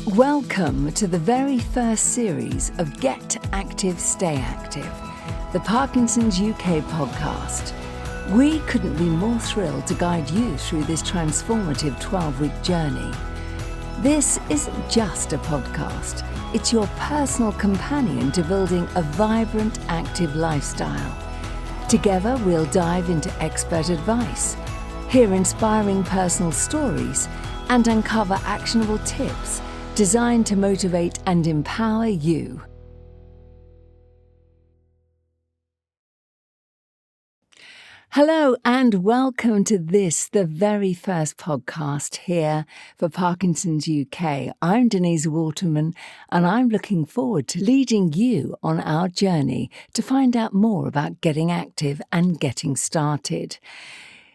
Welcome to the very first series of Get Active, Stay Active, the Parkinsons UK podcast. We couldn't be more thrilled to guide you through this transformative 12-week journey. This isn't just a podcast, it's your personal companion to building a vibrant, active lifestyle. Together, we'll dive into expert advice, hear inspiring personal stories, and uncover actionable tips designed to motivate and empower you. Hello and welcome to this, the very first podcast here for Parkinsons UK. I'm Denise Waterman and I'm looking forward to leading you on our journey to find out more about getting active and getting started.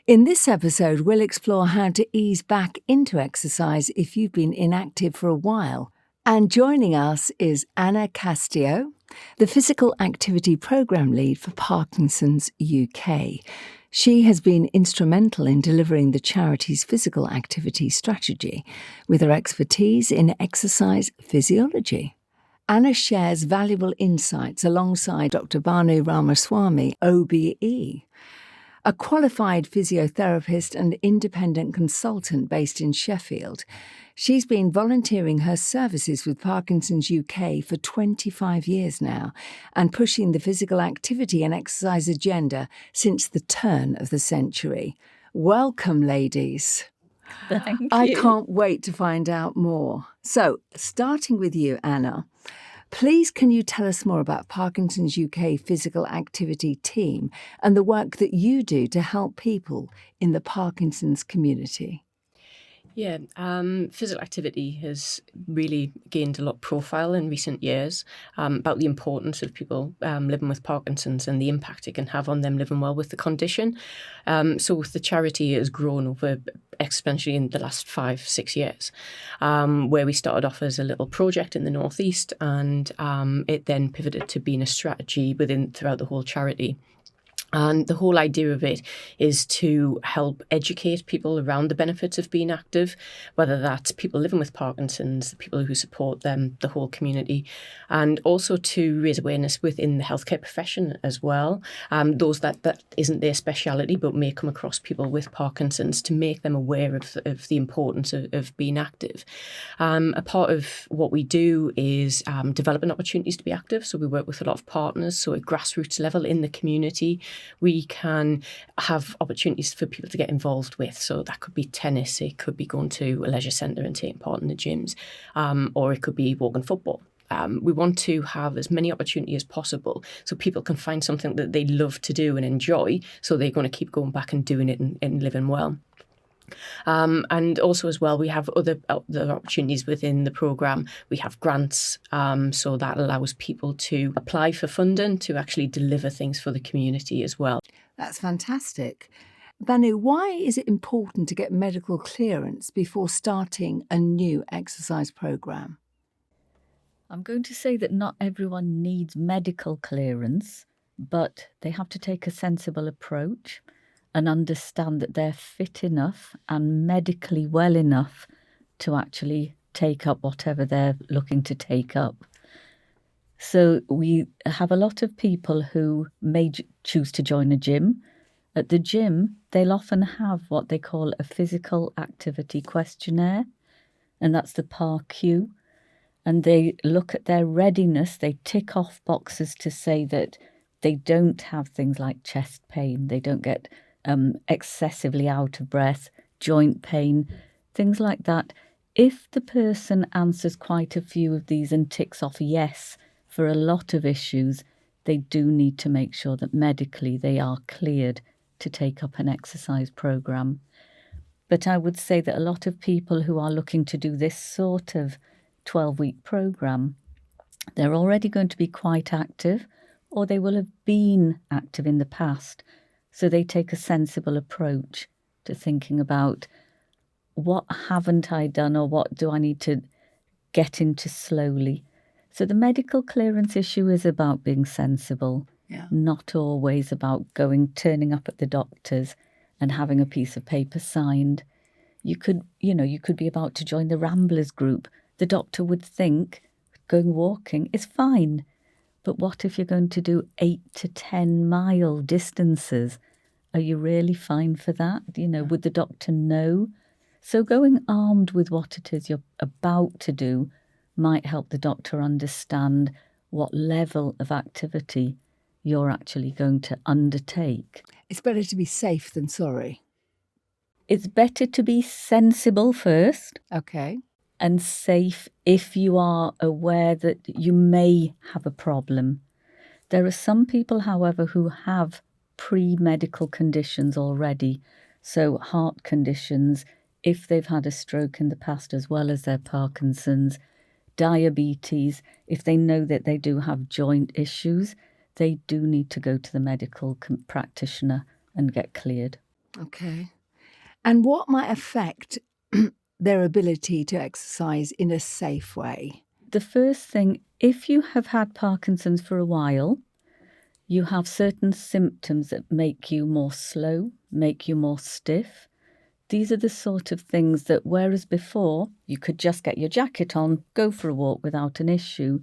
In this episode, we'll explore how to ease back into exercise if you've been inactive for a while. And joining us is Anna Castillo, the Physical Activity Programme Lead for Parkinsons UK. She has been instrumental in delivering the charity's physical activity strategy with her expertise in exercise physiology. Anna shares valuable insights alongside Dr. Bhanu Ramaswamy, OBE, a qualified physiotherapist and independent consultant based in Sheffield. She's been volunteering her services with Parkinsons UK for 25 years now and pushing the physical activity and exercise agenda since the turn of the century. Welcome, ladies. Thank you. I can't wait to find out more. So, starting with you, Anna, please can you tell us more about Parkinsons UK Physical Activity Team and the work that you do to help people in the Parkinson's community? Yeah, physical activity has really gained a lot of profile in recent years about the importance of people living with Parkinson's and the impact it can have on them living well with the condition. So the charity has grown over exponentially in the last 5-6 years, where we started off as a little project in the Northeast and it then pivoted to being a strategy throughout the whole charity. And the whole idea of it is to help educate people around the benefits of being active, whether that's people living with Parkinson's, the people who support them, the whole community, and also to raise awareness within the healthcare profession as well. Those that isn't their speciality but may come across people with Parkinson's, to make them aware of the importance of being active. A part of what we do is developing opportunities to be active. So we work with a lot of partners. So at grassroots level in the community, we can have opportunities for people to get involved with. So that could be tennis, it could be going to a leisure centre and taking part in the gyms, or it could be walking football. We want to have as many opportunities as possible so people can find something that they love to do and enjoy, so they're going to keep going back and doing it and living well. And also as well, we have other opportunities within the programme. We have grants, so that allows people to apply for funding to actually deliver things for the community as well. That's fantastic. Bhanu, why is it important to get medical clearance before starting a new exercise programme? I'm going to say that not everyone needs medical clearance, but they have to take a sensible approach and understand that they're fit enough and medically well enough to actually take up whatever they're looking to take up. So we have a lot of people who may choose to join a gym. At the gym, they'll often have what they call a physical activity questionnaire, and that's the PARQ. And they look at their readiness, they tick off boxes to say that they don't have things like chest pain, they don't get excessively out of breath, joint pain, things like that. If the person answers quite a few of these and ticks off yes for a lot of issues, they do need to make sure that medically they are cleared to take up an exercise programme. But I would say that a lot of people who are looking to do this sort of 12-week programme, they're already going to be quite active, or they will have been active in the past. So they take a sensible approach to thinking about what haven't I done or what do I need to get into slowly. So the medical clearance issue is about being sensible, not always about turning up at the doctor's and having a piece of paper signed. You could be about to join the Ramblers group the doctor would think going walking is fine. But what if you're going to do 8 to 10 mile distances? Are you really fine for that? Would the doctor know? So going armed with what it is you're about to do might help the doctor understand what level of activity you're actually going to undertake. It's better to be safe than sorry. It's better to be sensible first. Okay. And safe if you are aware that you may have a problem. There are some people, however, who have pre-medical conditions already, so heart conditions, if they've had a stroke in the past as well as their Parkinson's, diabetes, if they know that they do have joint issues, they do need to go to the medical practitioner and get cleared. Okay. And what might affect their ability to exercise in a safe way? The first thing, if you have had Parkinson's for a while, you have certain symptoms that make you more slow, make you more stiff. These are the sort of things that, whereas before you could just get your jacket on, go for a walk without an issue,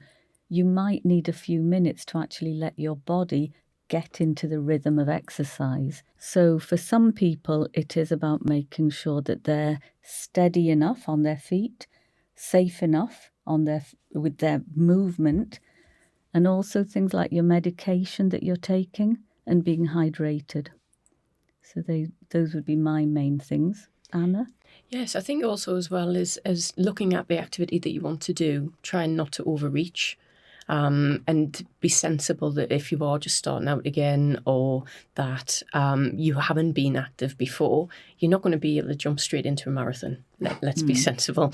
you might need a few minutes to actually let your body get into the rhythm of exercise. So for some people, it is about making sure that they're steady enough on their feet, safe enough with their movement, and also things like your medication that you're taking and being hydrated. So those would be my main things. Anna? Yes, I think also as well as looking at the activity that you want to do, trying not to overreach. And be sensible that if you are just starting out again, or that you haven't been active before, you're not going to be able to jump straight into a marathon. Let's be sensible.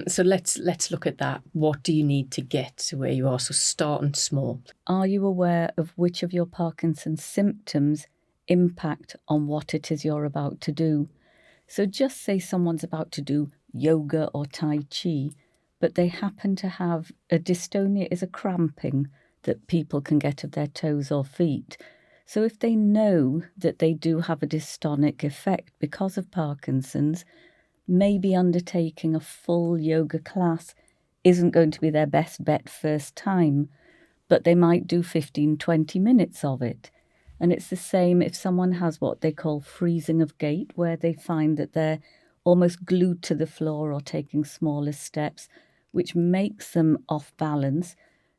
So let's look at that. What do you need to get to where you are? So starting small. Are you aware of which of your Parkinson's symptoms impact on what it is you're about to do? So just say someone's about to do yoga or Tai Chi, but they happen to have a dystonia, is a cramping that people can get of their toes or feet. So if they know that they do have a dystonic effect because of Parkinson's, maybe undertaking a full yoga class isn't going to be their best bet first time, but they might do 15-20 minutes of it. And it's the same if someone has what they call freezing of gait, where they find that they're almost glued to the floor or taking smaller steps, which makes them off balance.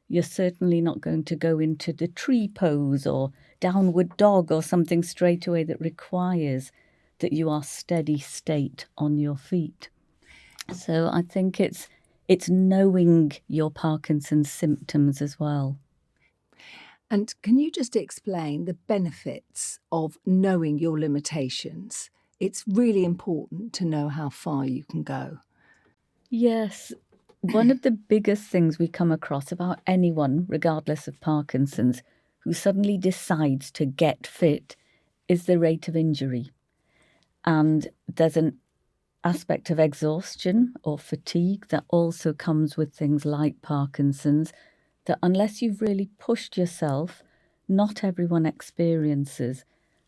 You're certainly not going to go into the tree pose or downward dog or something straight away that requires that you are steady state on your feet. So I think it's knowing your Parkinson's symptoms as well. And can you just explain the benefits of knowing your limitations? It's really important to know how far you can go. Yes. One of the biggest things we come across about anyone, regardless of Parkinson's, who suddenly decides to get fit is the rate of injury. And there's an aspect of exhaustion or fatigue that also comes with things like Parkinson's, that unless you've really pushed yourself, not everyone experiences.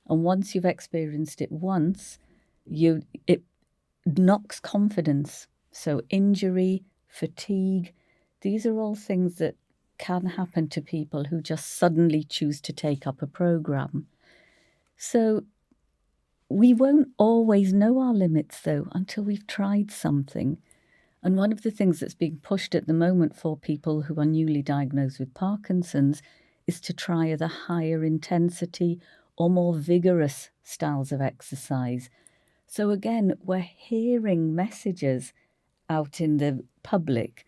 And once you've experienced it once, it knocks confidence. So injury, fatigue, these are all things that can happen to people who just suddenly choose to take up a program. So we won't always know our limits, though, until we've tried something. And one of the things that's being pushed at the moment for people who are newly diagnosed with Parkinson's is to try either higher intensity or more vigorous styles of exercise. So again, we're hearing messages out in the public.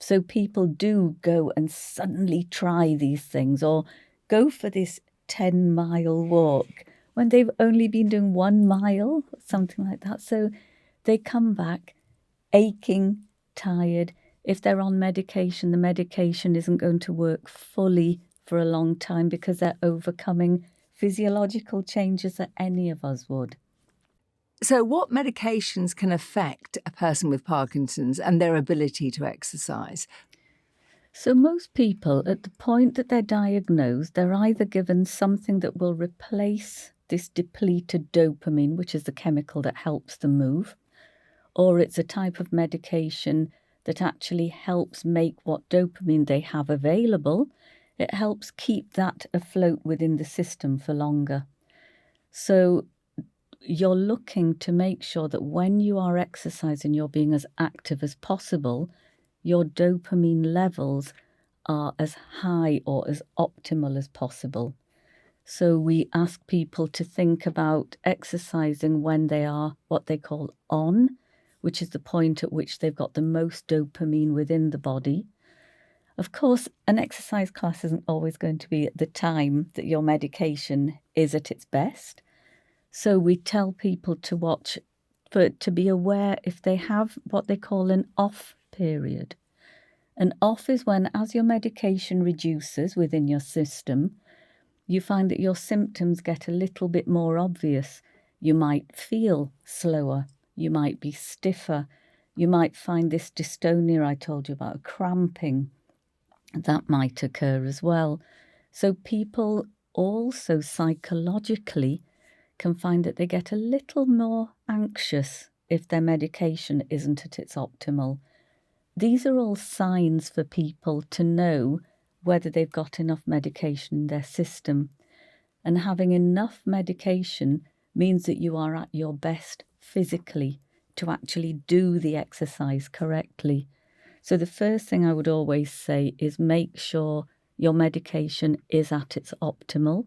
So people do go and suddenly try these things or go for this 10-mile walk when they've only been doing 1 mile, something like that. So they come back aching, tired. If they're on medication, the medication isn't going to work fully for a long time because they're overcoming physiological changes that any of us would. So what medications can affect a person with Parkinson's and their ability to exercise? So most people, at the point that they're diagnosed, they're either given something that will replace this depleted dopamine, which is the chemical that helps them move, or it's a type of medication that actually helps make what dopamine they have available, it helps keep that afloat within the system for longer. So you're looking to make sure that when you are exercising, you're being as active as possible, your dopamine levels are as high or as optimal as possible. So we ask people to think about exercising when they are what they call on, which is the point at which they've got the most dopamine within the body. Of course, an exercise class isn't always going to be at the time that your medication is at its best. So we tell people to be aware if they have what they call an off period. An off is when, as your medication reduces within your system, you find that your symptoms get a little bit more obvious. You might feel slower, you might be stiffer, you might find this dystonia I told you about, cramping, that might occur as well. So people also psychologically can find that they get a little more anxious if their medication isn't at its optimal. These are all signs for people to know whether they've got enough medication in their system. And having enough medication means that you are at your best physically to actually do the exercise correctly. So the first thing I would always say is make sure your medication is at its optimal.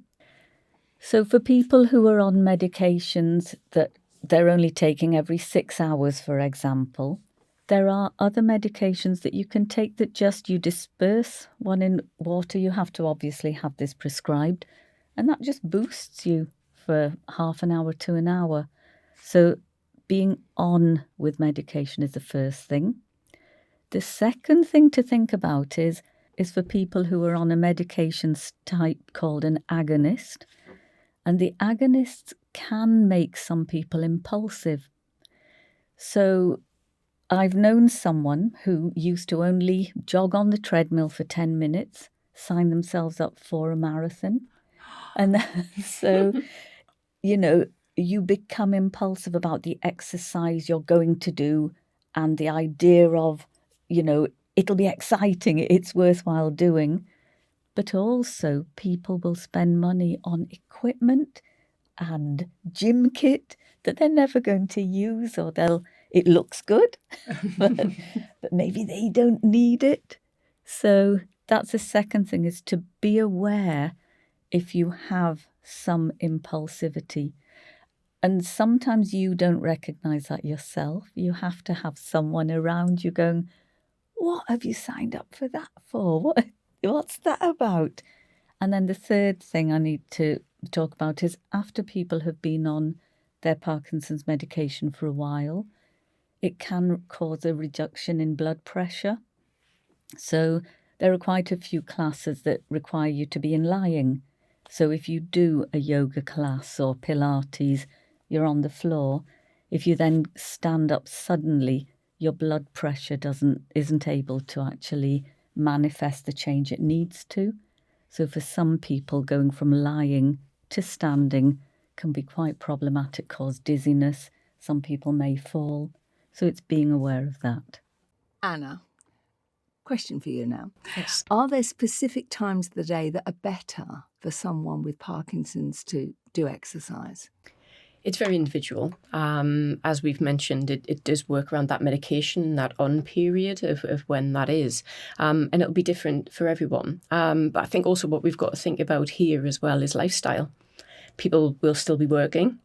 So for people who are on medications that they're only taking every 6 hours, for example, there are other medications that you can take that just you disperse one in water. You have to obviously have this prescribed, and that just boosts you for half an hour to an hour. So being on with medication is the first thing. The second thing to think about is for people who are on a medication type called an agonist. And the agonists can make some people impulsive. So I've known someone who used to only jog on the treadmill for 10 minutes, sign themselves up for a marathon. And so, you become impulsive about the exercise you're going to do and the idea of, it'll be exciting, it's worthwhile doing. But also people will spend money on equipment and gym kit that they're never going to use, or it looks good, but maybe they don't need it. So that's the second thing, is to be aware if you have some impulsivity. And sometimes you don't recognise that yourself. You have to have someone around you going, what have you signed up for that for? What's that about? And then the third thing I need to talk about is after people have been on their Parkinson's medication for a while, it can cause a reduction in blood pressure. So there are quite a few classes that require you to be in lying. So if you do a yoga class or Pilates, you're on the floor. If you then stand up suddenly, your blood pressure isn't able to actually manifest the change it needs to. So for some people, going from lying to standing can be quite problematic, cause dizziness. Some people may fall. So it's being aware of that. Anna, question for you now. Yes. Are there specific times of the day that are better for someone with Parkinson's to do exercise? It's very individual. As we've mentioned, it does work around that medication, that on period of when that is. And it'll be different for everyone. But I think also what we've got to think about here as well is lifestyle. People will still be working.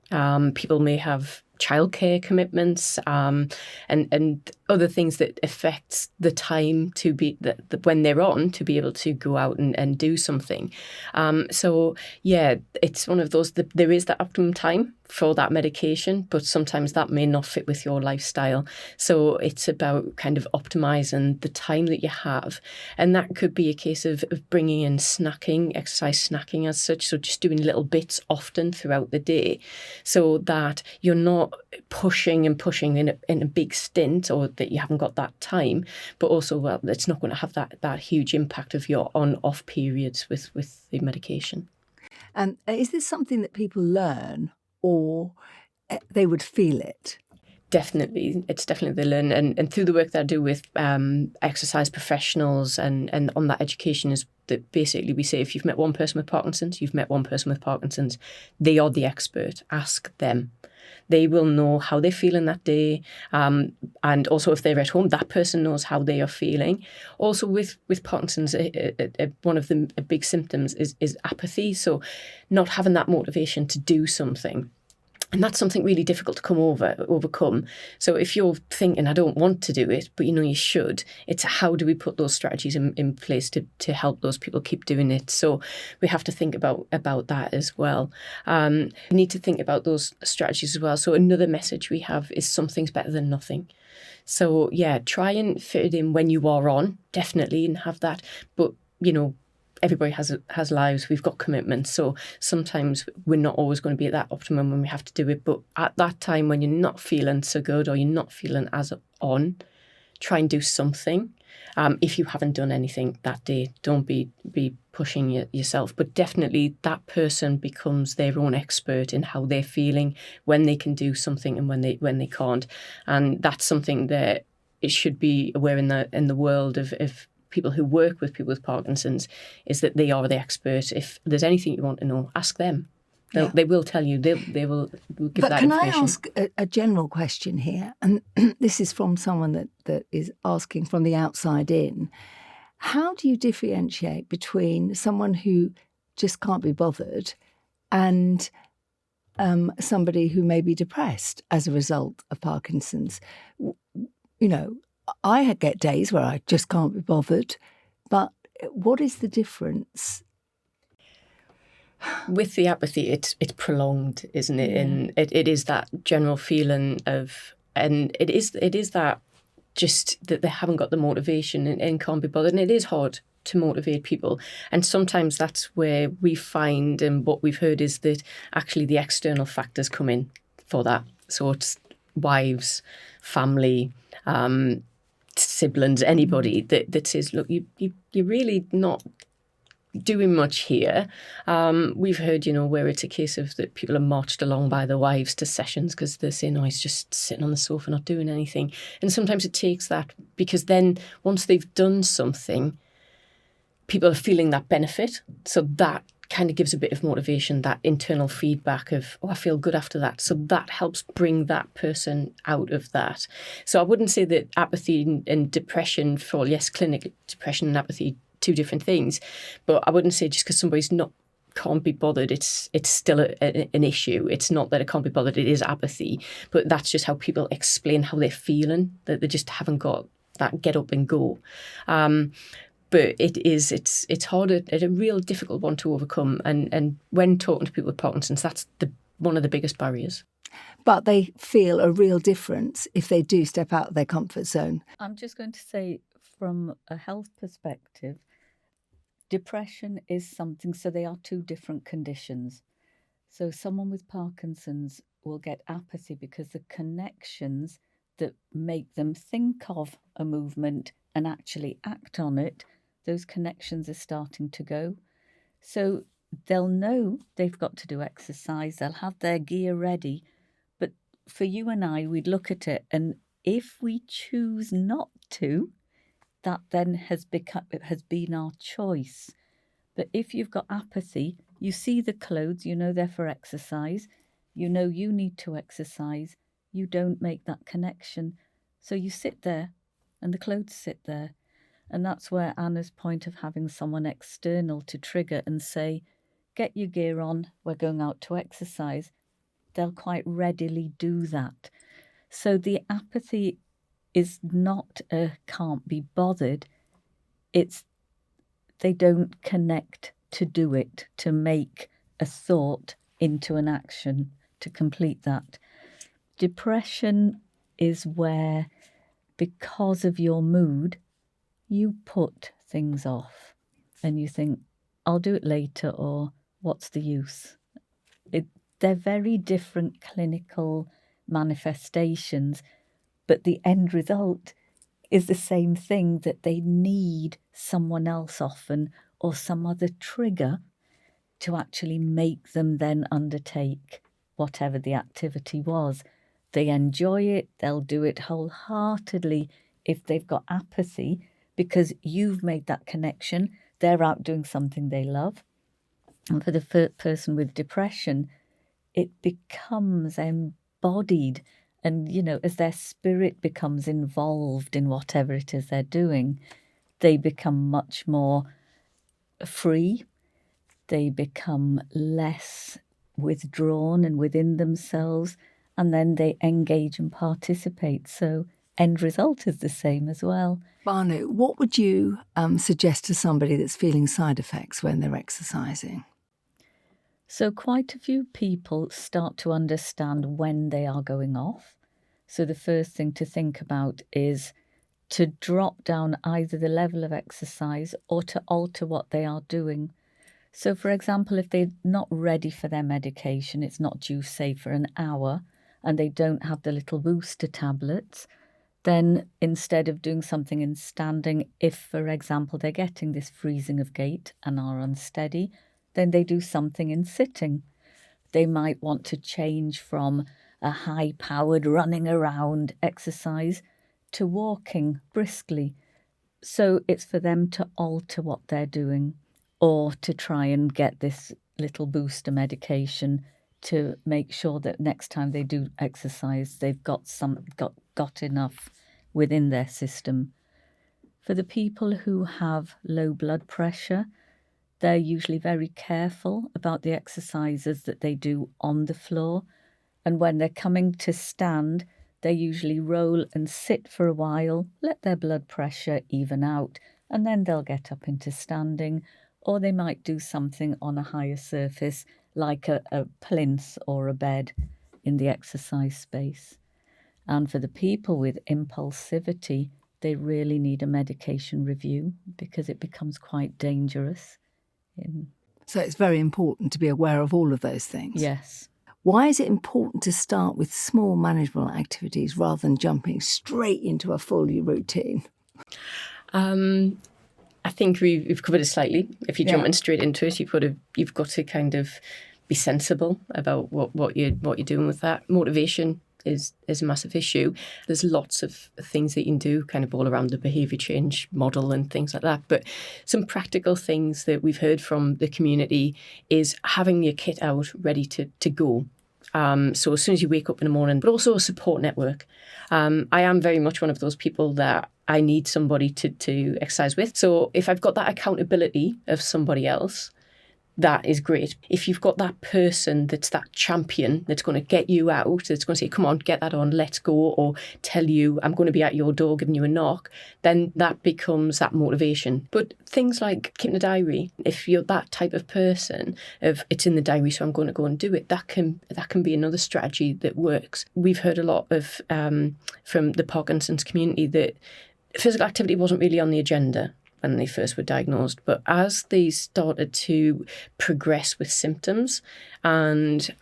People may have childcare commitments and other things that affect the time to be when they're on to be able to go out and do something. So yeah, it's one of those that there is that optimum time for that medication, but sometimes that may not fit with your lifestyle. So it's about kind of optimizing the time that you have. And that could be a case of bringing in snacking, exercise snacking as such. So just doing little bits often throughout the day so that you're not pushing in a big stint, or that you haven't got that time, but also, well, it's not going to have that huge impact of your on-off periods with the medication. And is this something that people learn, or they would feel it? It's definitely they learn, and through the work that I do with exercise professionals and on that education is that basically we say if you've met one person with Parkinson's, you've met one person with Parkinson's. They are the expert. Ask them. They will know how they're feeling that day, and also if they're at home, that person knows how they are feeling. Also with Parkinson's, one of the big symptoms is apathy. So not having that motivation to do something. And that's something really difficult to overcome. So if you're thinking, I don't want to do it, but you know you should, it's how do we put those strategies in place to help those people keep doing it? So we have to think about that as well. We need to think about those strategies as well. So another message we have is something's better than nothing. So yeah, try and fit it in when you are on, definitely, and have that. But, you know, everybody has lives. We've got commitments. So sometimes we're not always going to be at that optimum when we have to do it. But at that time when you're not feeling so good or you're not feeling as on, try and do something. If you haven't done anything that day, don't be pushing yourself. But definitely that person becomes their own expert in how they're feeling, when they can do something and when they can't. And that's something that it should be aware in the world of people who work with people with Parkinson's, is that they are the expert. If there's anything you want to know, ask them. They will tell you. They will give but that can information. I ask a general question here? And this is from someone that is asking from the outside in. How do you differentiate between someone who just can't be bothered and somebody who may be depressed as a result of Parkinson's? You know, I get days where I just can't be bothered, but what is the difference? With the apathy, it's prolonged, isn't it? Yeah. And it is that general feeling of, and it is that just that they haven't got the motivation and can't be bothered. And it is hard to motivate people. And sometimes that's where we find, and what we've heard is that actually the external factors come in for that. So it's wives, family, siblings, anybody that says, look, you're really not doing much here. We've heard, where it's a case of that people are marched along by their wives to sessions because they're saying, he's just sitting on the sofa not doing anything. And sometimes it takes that, because then once they've done something, people are feeling that benefit. So that kind of gives a bit of motivation, that internal feedback of, I feel good after that. So that helps bring that person out of that. So I wouldn't say that apathy and depression fall, yes, clinical depression and apathy, two different things. But I wouldn't say just because somebody's can't be bothered, it's still an issue. It's not that it can't be bothered, it is apathy. But that's just how people explain how they're feeling, that they just haven't got that get up and go. But it's hard, it's a real difficult one to overcome. And when talking to people with Parkinson's, that's one of the biggest barriers. But they feel a real difference if they do step out of their comfort zone. I'm just going to say, from a health perspective, depression is something, so they are two different conditions. So someone with Parkinson's will get apathy because the connections that make them think of a movement and actually act on it, those connections are starting to go. So they'll know they've got to do exercise, they'll have their gear ready. But for you and I, we'd look at it, and if we choose not to, that then has been our choice. But if you've got apathy, you see the clothes, you know they're for exercise, you know you need to exercise, you don't make that connection. So you sit there and the clothes sit there. And that's where Anna's point of having someone external to trigger and say, get your gear on, we're going out to exercise, they'll quite readily do that. So the apathy is not a can't be bothered, it's they don't connect to do it, to make a thought into an action, to complete that. Depression is where, because of your mood, you put things off and you think, I'll do it later, or what's the use? They're very different clinical manifestations, but the end result is the same thing, that they need someone else often or some other trigger to actually make them then undertake whatever the activity was. They enjoy it. They'll do it wholeheartedly if they've got apathy, because you've made that connection. They're out doing something they love. And for the person with depression, it becomes embodied. And, as their spirit becomes involved in whatever it is they're doing, they become much more free. They become less withdrawn and within themselves, and then they engage and participate. So end result is the same as well. Banu, what would you suggest to somebody that's feeling side effects when they're exercising? So quite a few people start to understand when they are going off. So the first thing to think about is to drop down either the level of exercise or to alter what they are doing. So, for example, if they're not ready for their medication, it's not due, say, for an hour, and they don't have the little booster tablets, then instead of doing something in standing, if, for example, they're getting this freezing of gait and are unsteady, then they do something in sitting. They might want to change from a high-powered running around exercise to walking briskly. So it's for them to alter what they're doing, or to try and get this little booster medication to make sure that next time they do exercise, they've got enough within their system. For the people who have low blood pressure, they're usually very careful about the exercises that they do on the floor. And when they're coming to stand, they usually roll and sit for a while, let their blood pressure even out, and then they'll get up into standing. Or they might do something on a higher surface, like a plinth or a bed in the exercise space. And for the people with impulsivity, they really need a medication review because it becomes quite dangerous. So it's very important to be aware of all of those things. Yes. Why is it important to start with small manageable activities rather than jumping straight into a full routine? I think we've covered it slightly. If you're jumping straight into it, you've got to kind of be sensible about what you're doing with that. Motivation is a massive issue. There's lots of things that you can do kind of all around the behaviour change model and things like that. But some practical things that we've heard from the community is having your kit out ready to go. So as soon as you wake up in the morning, but also a support network. I am very much one of those people that I need somebody to exercise with. So if I've got that accountability of somebody else, that is great. If you've got that person that's that champion that's going to get you out, that's going to say, come on, get that on, let's go, or tell you, I'm going to be at your door giving you a knock, then that becomes that motivation. But things like keeping a diary, if you're that type of person of it's in the diary, so I'm going to go and do it, that can be another strategy that works. We've heard a lot of from the Parkinson's community that physical activity wasn't really on the agenda when they first were diagnosed, but as they started to progress with symptoms and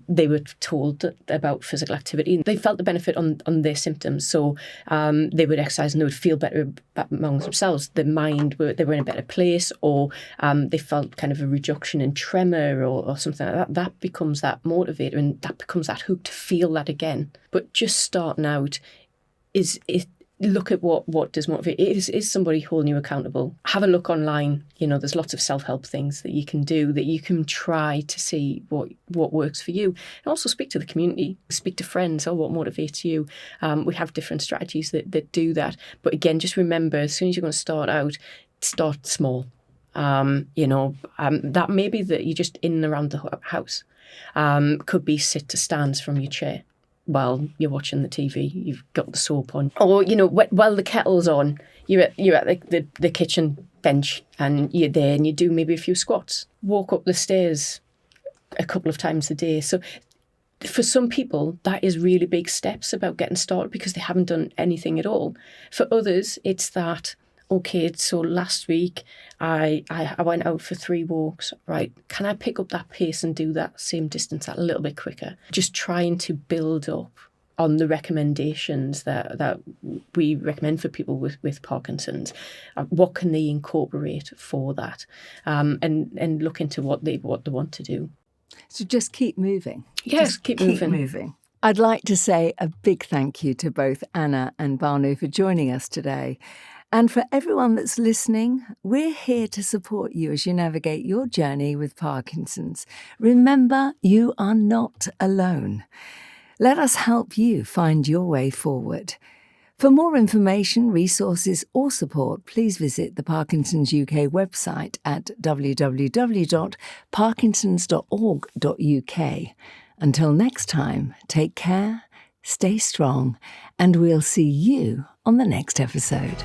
they were told about physical activity, they felt the benefit on their symptoms. So they would exercise and they would feel better amongst themselves. Their mind, they were in a better place, or they felt kind of a reduction in tremor or something like that. That becomes that motivator and that becomes that hook to feel that again. But just starting out look at what does motivate. Is somebody holding you accountable? Have a look online. There's lots of self-help things that you can do, that you can try to see what works for you. And also speak to the community, speak to friends. What motivates you? We have different strategies that do that. But again, just remember, as soon as you're going to start out, start small. That may be that you're just in and around the house. Could be sit to stands from your chair while you're watching the TV, you've got the soap on. Or, while the kettle's on, you're at the kitchen bench and you're there and you do maybe a few squats. Walk up the stairs a couple of times a day. So for some people, that is really big steps about getting started because they haven't done anything at all. For others, it's that, okay, so last week I went out for 3 walks, right? Can I pick up that pace and do that same distance a little bit quicker? Just trying to build up on the recommendations that we recommend for people with Parkinson's. What can they incorporate for that? And look into what they want to do. So just keep moving. Yes, keep moving. I'd like to say a big thank you to both Anna and Banu for joining us today. And for everyone that's listening, we're here to support you as you navigate your journey with Parkinson's. Remember, you are not alone. Let us help you find your way forward. For more information, resources or support, please visit the Parkinsons UK website at www.parkinsons.org.uk. Until next time, take care, stay strong, and we'll see you on the next episode.